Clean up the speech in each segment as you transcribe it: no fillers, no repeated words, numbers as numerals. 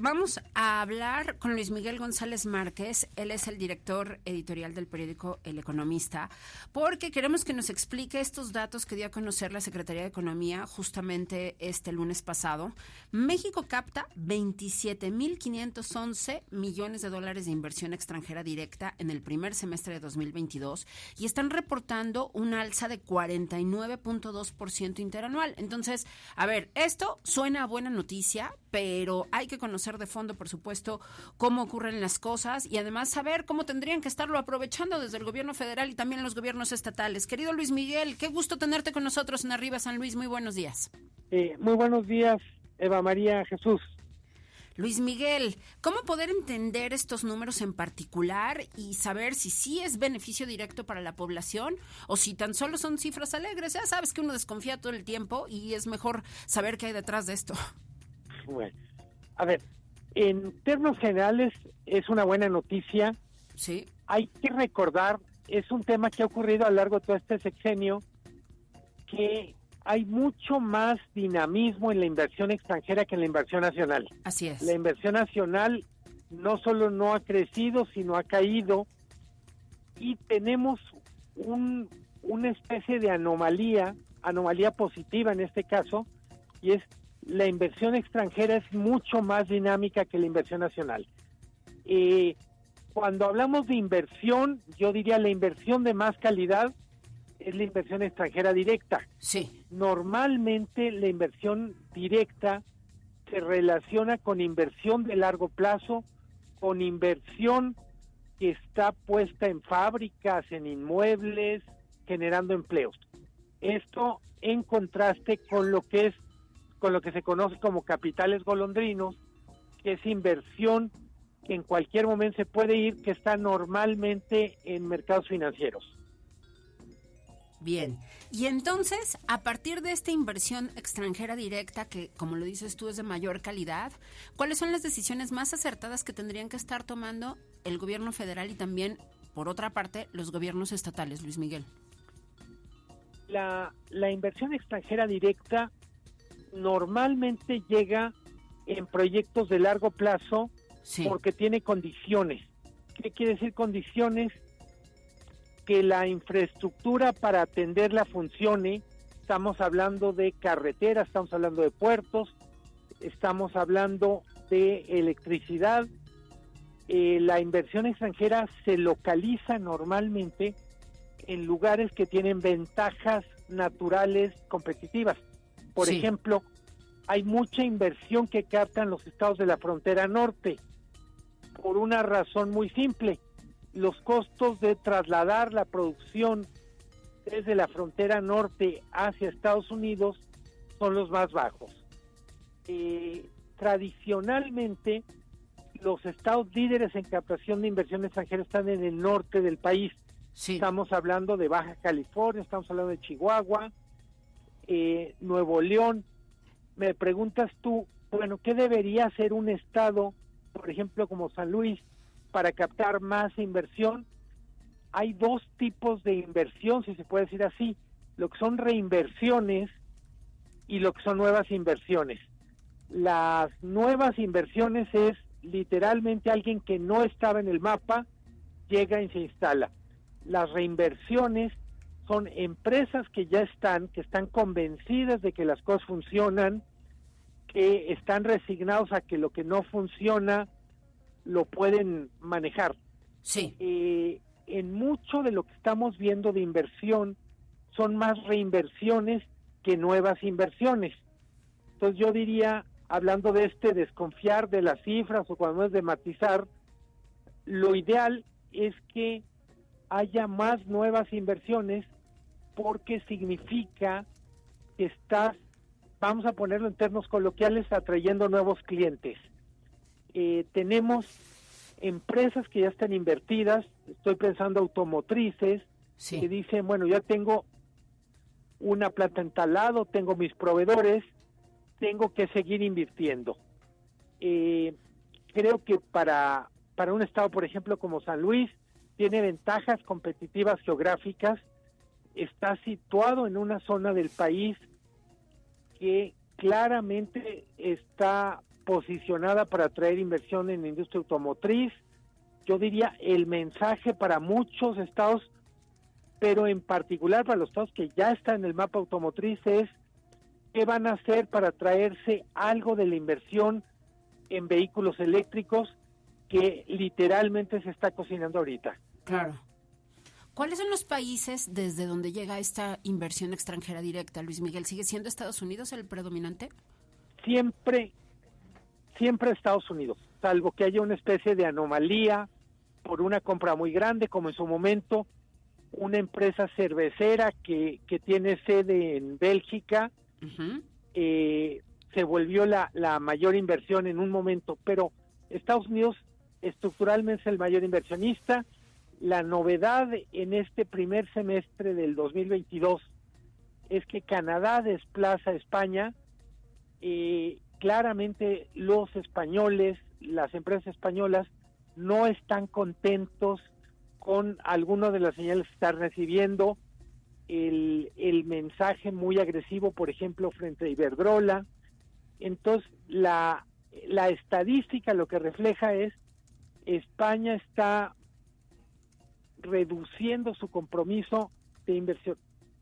Vamos a hablar con Luis Miguel González Márquez. Él es el director editorial del periódico El Economista, porque queremos que nos explique estos datos que dio a conocer la Secretaría de Economía justamente este lunes pasado. México capta 27.511 millones de dólares de inversión extranjera directa en el primer semestre de 2022 y están reportando un alza de 49.2% interanual. Entonces, a ver, esto suena a buena noticia, pero hay que conocer de fondo, por supuesto, cómo ocurren las cosas y además saber cómo tendrían que estarlo aprovechando desde el gobierno federal y también los gobiernos estatales. Querido Luis Miguel, qué gusto tenerte con nosotros en Arriba San Luis. Muy buenos días. Muy buenos días, Eva María, Jesús. Luis Miguel, ¿cómo poder entender estos números en particular y saber si sí es beneficio directo para la población o si tan solo son cifras alegres? Ya sabes que uno desconfía todo el tiempo y es mejor saber qué hay detrás de esto. Bueno, a ver, en términos generales es una buena noticia. Sí. Hay que recordar, es un tema que ha ocurrido a lo largo de todo este sexenio, que hay mucho más dinamismo en la inversión extranjera que en la inversión nacional. Así es. La inversión nacional no solo no ha crecido, sino ha caído, y tenemos una especie de anomalía positiva en este caso, y es la inversión extranjera es mucho más dinámica que la inversión nacional. Cuando hablamos de inversión, yo diría la inversión de más calidad es la inversión extranjera directa. Sí. Normalmente la inversión directa se relaciona con inversión de largo plazo, con inversión que está puesta en fábricas, en inmuebles, generando empleos. Esto en contraste con lo que se conoce como capitales golondrinos, que es inversión que en cualquier momento se puede ir, que está normalmente en mercados financieros. Bien, y entonces, a partir de esta inversión extranjera directa, que como lo dices tú es de mayor calidad, ¿cuáles son las decisiones más acertadas que tendrían que estar tomando el gobierno federal y también, por otra parte, los gobiernos estatales, Luis Miguel? La inversión extranjera directa normalmente llega en proyectos de largo plazo, sí, porque tiene condiciones. ¿Qué quiere decir condiciones? Que la infraestructura para atenderla funcione. Estamos hablando de carreteras, estamos hablando de puertos, estamos hablando de electricidad. La inversión extranjera se localiza normalmente en lugares que tienen ventajas naturales competitivas. Por ejemplo, hay mucha inversión que captan los estados de la frontera norte, por una razón muy simple. Los costos de trasladar la producción desde la frontera norte hacia Estados Unidos son los más bajos. Tradicionalmente, los estados líderes en captación de inversión extranjera están en el norte del país. Sí. Estamos hablando de Baja California, estamos hablando de Chihuahua, Nuevo León. Me preguntas tú, bueno, ¿qué debería hacer un estado, por ejemplo, como San Luis, para captar más inversión? Hay dos tipos de inversión, si se puede decir así, lo que son reinversiones y lo que son nuevas inversiones. Las nuevas inversiones es literalmente alguien que no estaba en el mapa, llega y se instala. Las reinversiones son empresas que ya están convencidas de que las cosas funcionan, que están resignados a que lo que no funciona lo pueden manejar. Sí. En mucho de lo que estamos viendo de inversión son más reinversiones que nuevas inversiones. Entonces yo diría, hablando de desconfiar de las cifras o cuando es de matizar, lo ideal es que haya más nuevas inversiones porque significa que estás, vamos a ponerlo en términos coloquiales, atrayendo nuevos clientes. Tenemos empresas que ya están invertidas, estoy pensando automotrices, sí, que dicen, bueno, ya tengo una planta en tal lado, tengo mis proveedores, tengo que seguir invirtiendo. Creo que para un estado, por ejemplo, como San Luis, tiene ventajas competitivas geográficas, está situado en una zona del país que claramente está posicionada para atraer inversión en la industria automotriz. Yo diría el mensaje para muchos estados, pero en particular para los estados que ya están en el mapa automotriz, es qué van a hacer para traerse algo de la inversión en vehículos eléctricos que literalmente se está cocinando ahorita. Claro. ¿Cuáles son los países desde donde llega esta inversión extranjera directa, Luis Miguel? ¿Sigue siendo Estados Unidos el predominante? Siempre Estados Unidos, salvo que haya una especie de anomalía por una compra muy grande, como en su momento una empresa cervecera que tiene sede en Bélgica, uh-huh. Se volvió la mayor inversión en un momento, pero Estados Unidos estructuralmente es el mayor inversionista. La novedad en este primer semestre del 2022 es que Canadá desplaza a España. Claramente los españoles, las empresas españolas, no están contentos con algunas de las señales que están recibiendo, el mensaje muy agresivo, por ejemplo, frente a Iberdrola. Entonces, la estadística lo que refleja es España está reduciendo su compromiso de inversión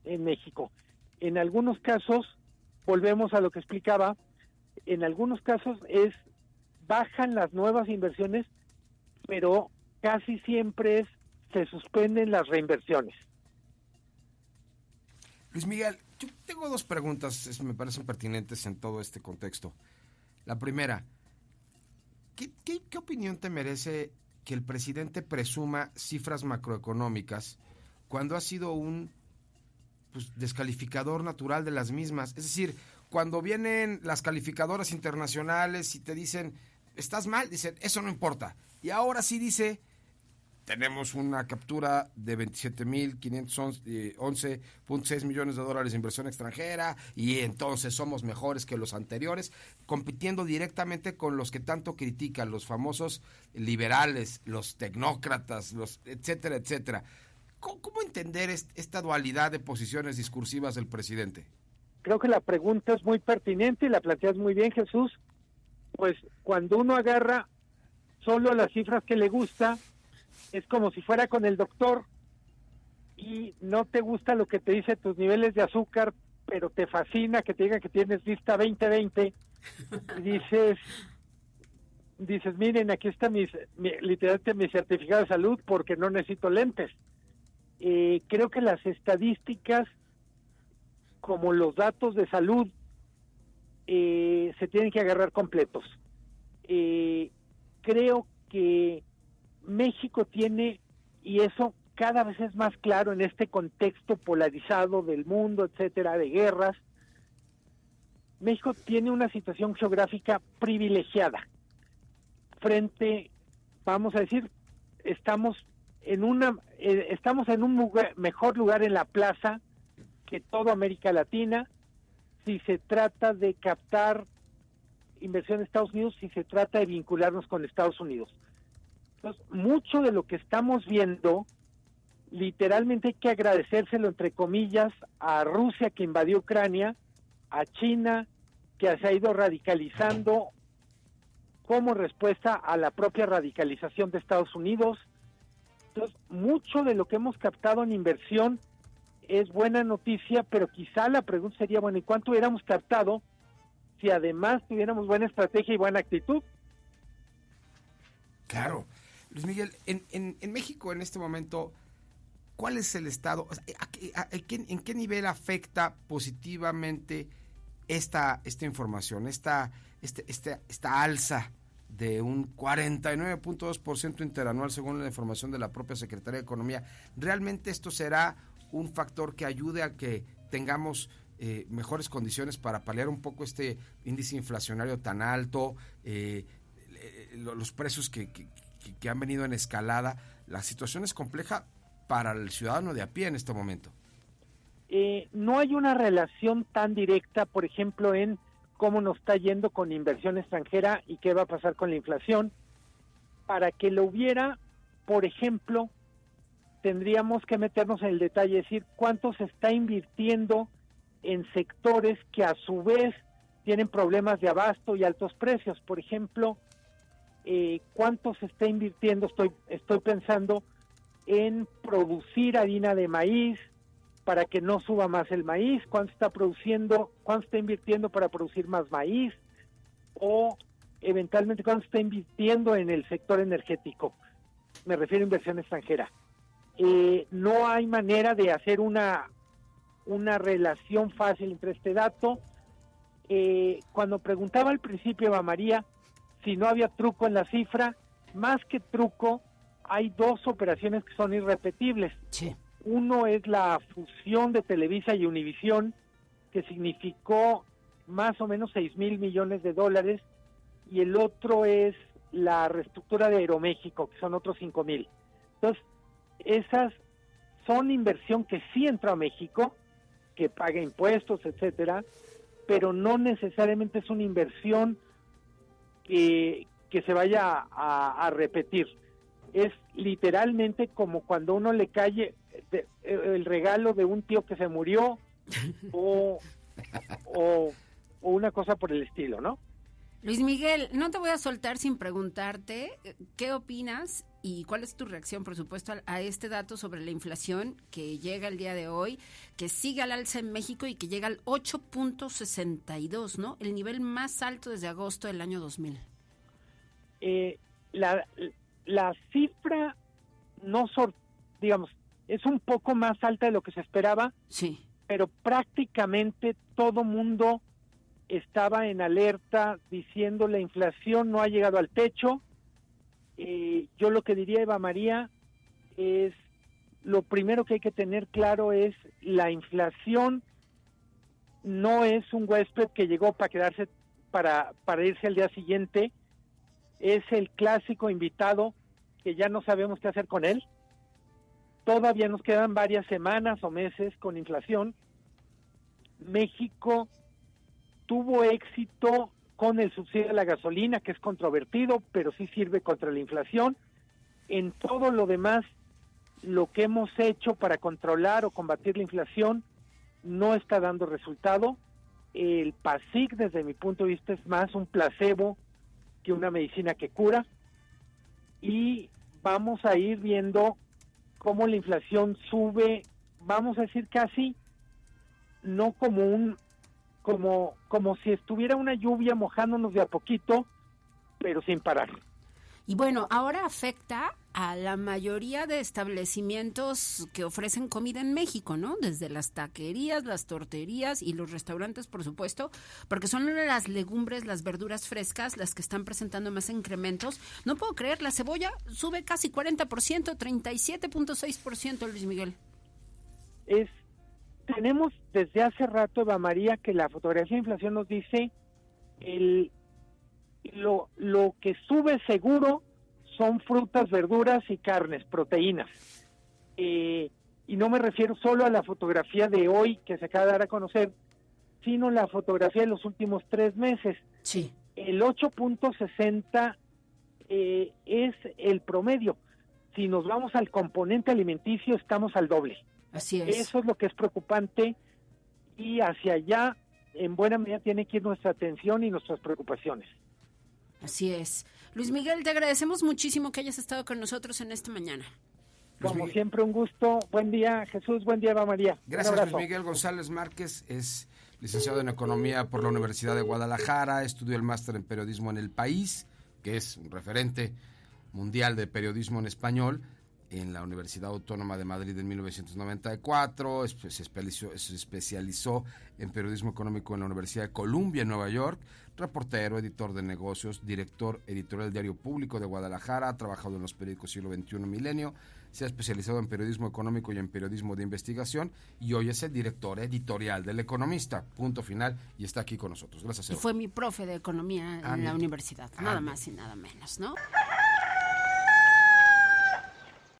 en México. En algunos casos, volvemos a lo que explicaba, en algunos casos bajan las nuevas inversiones, pero casi siempre se suspenden las reinversiones. Luis Miguel, yo tengo dos preguntas, me parecen pertinentes en todo este contexto. La primera, ¿qué opinión te merece que el presidente presuma cifras macroeconómicas cuando ha sido un descalificador natural de las mismas? Es decir, cuando vienen las calificadoras internacionales y te dicen, estás mal, dicen, eso no importa. Y ahora sí dice, tenemos una captura de 27.511.6 millones de dólares de inversión extranjera y entonces somos mejores que los anteriores, compitiendo directamente con los que tanto critican, los famosos liberales, los tecnócratas, los etcétera, etcétera. ¿Cómo entender esta dualidad de posiciones discursivas del presidente? Creo que la pregunta es muy pertinente y la planteas muy bien, Jesús. Pues cuando uno agarra solo las cifras que le gusta, es como si fuera con el doctor y no te gusta lo que te dice tus niveles de azúcar, pero te fascina que te diga que tienes vista 20/20 y dices, miren, aquí está literalmente mi certificado de salud porque no necesito lentes. Creo que las estadísticas, como los datos de salud, se tienen que agarrar completos. Creo que México tiene, y eso cada vez es más claro en este contexto polarizado del mundo, etcétera, de guerras, México tiene una situación geográfica privilegiada frente, vamos a decir, estamos en un mejor lugar en la plaza que toda América Latina si se trata de captar inversión en Estados Unidos, si se trata de vincularnos con Estados Unidos. Entonces, mucho de lo que estamos viendo, literalmente hay que agradecérselo, entre comillas, a Rusia que invadió Ucrania, a China que se ha ido radicalizando como respuesta a la propia radicalización de Estados Unidos. Entonces, mucho de lo que hemos captado en inversión es buena noticia, pero quizá la pregunta sería, bueno, ¿y cuánto hubiéramos captado si además tuviéramos buena estrategia y buena actitud? Claro. Luis Miguel, en México en este momento, ¿cuál es el estado? ¿En qué nivel afecta positivamente esta información, esta alza de un 49.2% interanual según la información de la propia Secretaría de Economía? ¿Realmente esto será un factor que ayude a que tengamos mejores condiciones para paliar un poco este índice inflacionario tan alto, los precios que han venido en escalada? La situación es compleja para el ciudadano de a pie en este momento. No hay una relación tan directa, por ejemplo, en cómo nos está yendo con inversión extranjera y qué va a pasar con la inflación. Para que lo hubiera, por ejemplo, tendríamos que meternos en el detalle, decir cuánto se está invirtiendo en sectores que a su vez tienen problemas de abasto y altos precios. Por ejemplo, ¿cuánto se está invirtiendo? Estoy pensando en producir harina de maíz para que no suba más el maíz. ¿Cuánto está invirtiendo para producir más maíz? O eventualmente cuánto está invirtiendo en el sector energético. Me refiero a inversión extranjera. No hay manera de hacer una relación fácil entre este dato. Cuando preguntaba al principio, Eva María, si no había truco en la cifra, más que truco, hay dos operaciones que son irrepetibles. Sí. Uno es la fusión de Televisa y Univisión, que significó más o menos $6,000 millones, y el otro es la reestructura de Aeroméxico, que son otros 5,000. Entonces, esas son inversión que sí entró a México, que paga impuestos, etcétera, pero no necesariamente es una inversión que se vaya a repetir. Es literalmente como cuando uno le cae el regalo de un tío que se murió o una cosa por el estilo, ¿no? Luis Miguel, no te voy a soltar sin preguntarte qué opinas y cuál es tu reacción, por supuesto, a este dato sobre la inflación que llega el día de hoy, que sigue al alza en México y que llega al 8.62, ¿no? El nivel más alto desde agosto del año 2000. La cifra digamos, es un poco más alta de lo que se esperaba, sí, pero prácticamente todo mundo estaba en alerta diciendo la inflación no ha llegado al techo. Yo lo que diría, Eva María, es lo primero que hay que tener claro es la inflación no es un huésped que llegó para quedarse, para irse al día siguiente. Es el clásico invitado que ya no sabemos qué hacer con él. Todavía nos quedan varias semanas o meses con inflación. México tuvo éxito con el subsidio a la gasolina, que es controvertido, pero sí sirve contra la inflación. En todo lo demás, lo que hemos hecho para controlar o combatir la inflación no está dando resultado. El PASIC, desde mi punto de vista, es más un placebo que una medicina que cura. Y vamos a ir viendo cómo la inflación sube, vamos a decir casi, no como si estuviera una lluvia mojándonos de a poquito, pero sin parar. Y bueno, ahora afecta a la mayoría de establecimientos que ofrecen comida en México, ¿no? Desde las taquerías, las torterías y los restaurantes, por supuesto, porque son las legumbres, las verduras frescas las que están presentando más incrementos. No puedo creer, la cebolla sube casi 40%, 37.6%, Luis Miguel. Tenemos desde hace rato, Eva María, que la fotografía de inflación nos dice lo que sube seguro son frutas, verduras y carnes, proteínas. Y no me refiero solo a la fotografía de hoy que se acaba de dar a conocer, sino la fotografía de los últimos 3 meses. Sí. El 8.60 es el promedio. Si nos vamos al componente alimenticio, estamos al doble. Así es. Eso es lo que es preocupante y hacia allá, en buena medida, tiene que ir nuestra atención y nuestras preocupaciones. Así es. Luis Miguel, te agradecemos muchísimo que hayas estado con nosotros en esta mañana. Como siempre, un gusto. Buen día, Jesús. Buen día, Eva María. Gracias, Luis Miguel González Márquez. Es licenciado en Economía por la Universidad de Guadalajara. Estudió el máster en Periodismo en El País, que es un referente mundial de periodismo en español, en la Universidad Autónoma de Madrid en 1994, se especializó en periodismo económico en la Universidad de Columbia en Nueva York, reportero, editor de negocios, director editorial del Diario Público de Guadalajara, ha trabajado en los periódicos Siglo XXI, Milenio, se ha especializado en periodismo económico y en periodismo de investigación y hoy es el director editorial del Economista, punto final, y está aquí con nosotros. Gracias, Eva. Y fue mi profe de economía en la universidad, nada más y nada menos, ¿no?